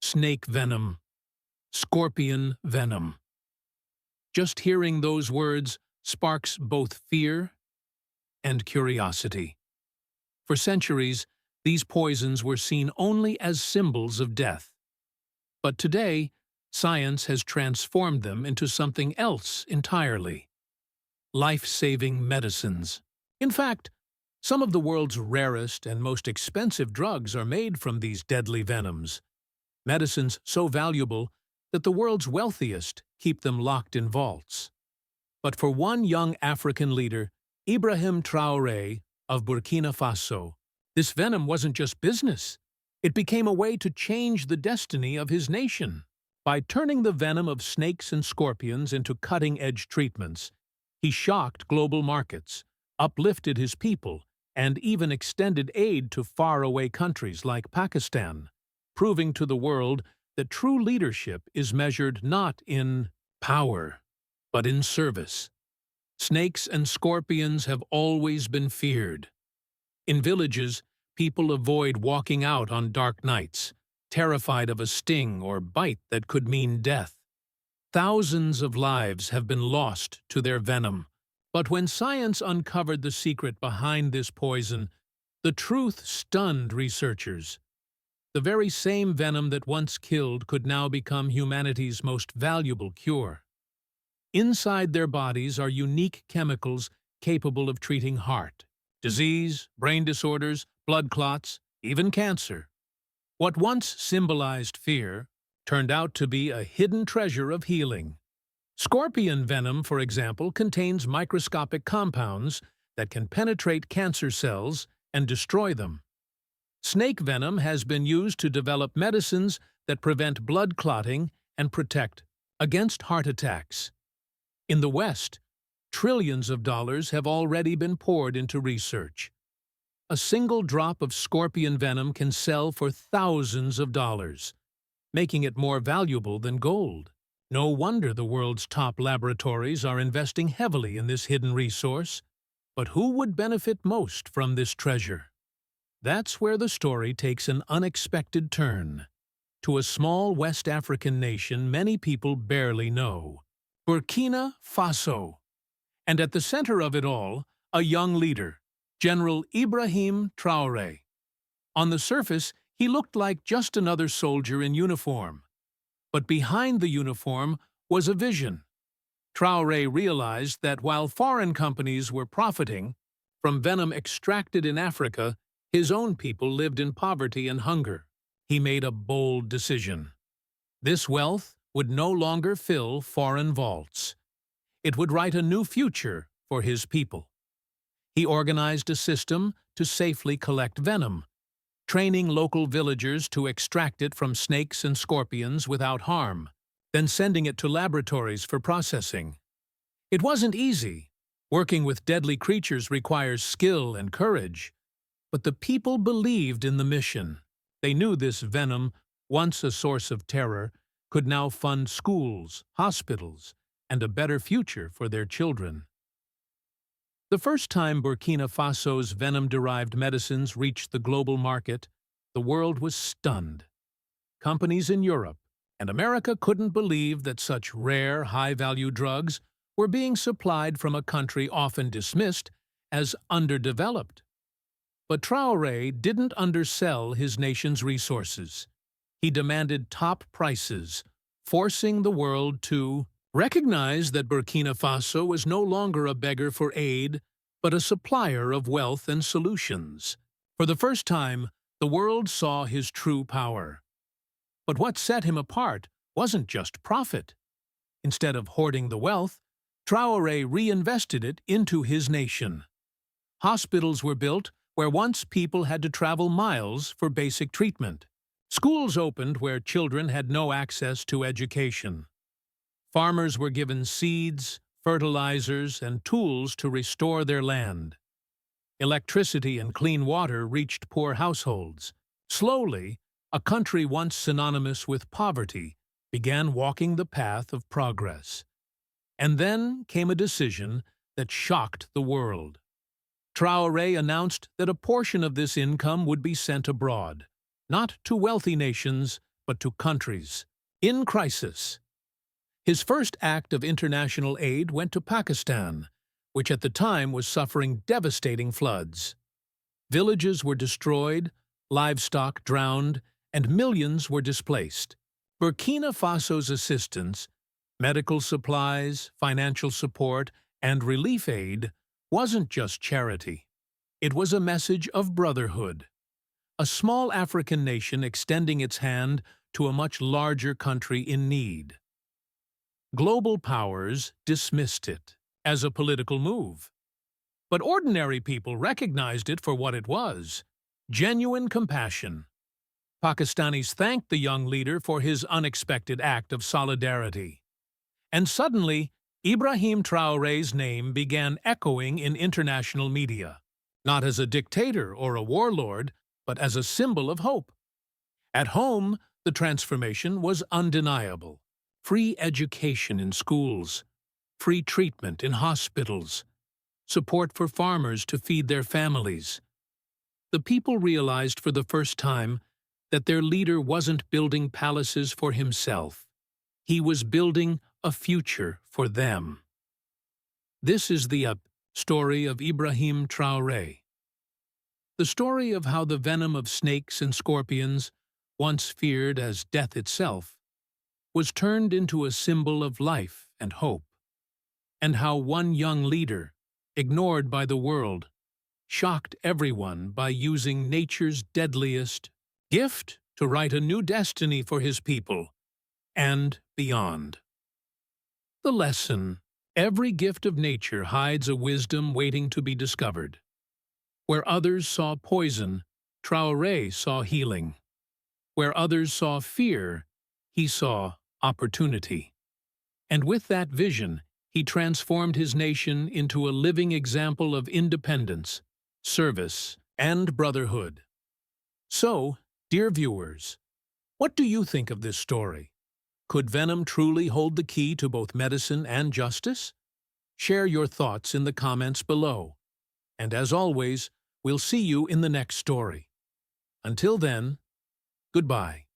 snake venom, scorpion venom. Just hearing those words sparks both fear and curiosity. For centuries, these poisons were seen only as symbols of death. But today, science has transformed them into something else entirely: life-saving medicines. In fact, some of the world's rarest and most expensive drugs are made from these deadly venoms, medicines so valuable that the world's wealthiest keep them locked in vaults. But for one young African leader, Ibrahim Traore of Burkina Faso, this venom wasn't just business. It became a way to change the destiny of his nation. By turning the venom of snakes and scorpions into cutting-edge treatments, he shocked global markets, uplifted his people, and even extended aid to faraway countries like Pakistan, proving to the world that true leadership is measured not in power, but in service. Snakes and scorpions have always been feared. In villages, people avoid walking out on dark nights, terrified of a sting or bite that could mean death. Thousands of lives have been lost to their venom. But when science uncovered the secret behind this poison, the truth stunned researchers. The very same venom that once killed could now become humanity's most valuable cure. Inside their bodies are unique chemicals capable of treating heart disease, brain disorders, blood clots, even cancer. What once symbolized fear turned out to be a hidden treasure of healing. Scorpion venom, for example, contains microscopic compounds that can penetrate cancer cells and destroy them. Snake venom has been used to develop medicines that prevent blood clotting and protect against heart attacks. In the West, trillions of dollars have already been poured into research. A single drop of scorpion venom can sell for thousands of dollars, making it more valuable than gold. No wonder the world's top laboratories are investing heavily in this hidden resource. But who would benefit most from this treasure? That's where the story takes an unexpected turn. To a small West African nation many people barely know: Burkina Faso. And at the center of it all, a young leader, General Ibrahim Traore. On the surface, he looked like just another soldier in uniform. But behind the uniform was a vision. Traore realized that while foreign companies were profiting from venom extracted in Africa, his own people lived in poverty and hunger. He made a bold decision. This wealth would no longer fill foreign vaults. It would write a new future for his people. He organized a system to safely collect venom, training local villagers to extract it from snakes and scorpions without harm, then sending it to laboratories for processing. It wasn't easy. Working with deadly creatures requires skill and courage. But the people believed in the mission. They knew this venom, once a source of terror, could now fund schools, hospitals, and a better future for their children. The first time Burkina Faso's venom-derived medicines reached the global market, the world was stunned. Companies in Europe and America couldn't believe that such rare, high-value drugs were being supplied from a country often dismissed as underdeveloped. But Traore didn't undersell his nation's resources. He demanded top prices, forcing the world to recognize that Burkina Faso was no longer a beggar for aid, but a supplier of wealth and solutions. For the first time, the world saw his true power. But what set him apart wasn't just profit. Instead of hoarding the wealth, Traore reinvested it into his nation. Hospitals were built where once people had to travel miles for basic treatment. Schools opened where children had no access to education. Farmers were given seeds, fertilizers, and tools to restore their land. Electricity and clean water reached poor households. Slowly, a country once synonymous with poverty began walking the path of progress. And then came a decision that shocked the world. Traore announced that a portion of this income would be sent abroad, not to wealthy nations, but to countries in crisis. His first act of international aid went to Pakistan, which at the time was suffering devastating floods. Villages were destroyed, livestock drowned, and millions were displaced. Burkina Faso's assistance, medical supplies, financial support, and relief aid wasn't just charity. It was a message of brotherhood. A small African nation extending its hand to a much larger country in need. Global powers dismissed it as a political move. But ordinary people recognized it for what it was: genuine compassion. Pakistanis thanked the young leader for his unexpected act of solidarity. And suddenly, Ibrahim Traore's name began echoing in international media, not as a dictator or a warlord, but as a symbol of hope. At home, the transformation was undeniable. Free education in schools, free treatment in hospitals, support for farmers to feed their families. The people realized for the first time that their leader wasn't building palaces for himself. He was building a future for them. This is the story of Ibrahim Traore. The story of how the venom of snakes and scorpions, once feared as death itself, was turned into a symbol of life and hope, and how one young leader, ignored by the world, shocked everyone by using nature's deadliest gift to write a new destiny for his people, and beyond. The lesson: every gift of nature hides a wisdom waiting to be discovered. Where others saw poison, Traore saw healing. Where others saw fear, he saw opportunity. And with that vision, he transformed his nation into a living example of independence, service, and brotherhood. So, dear viewers, what do you think of this story? Could venom truly hold the key to both medicine and justice? Share your thoughts in the comments below. And as always, we'll see you in the next story. Until then, goodbye.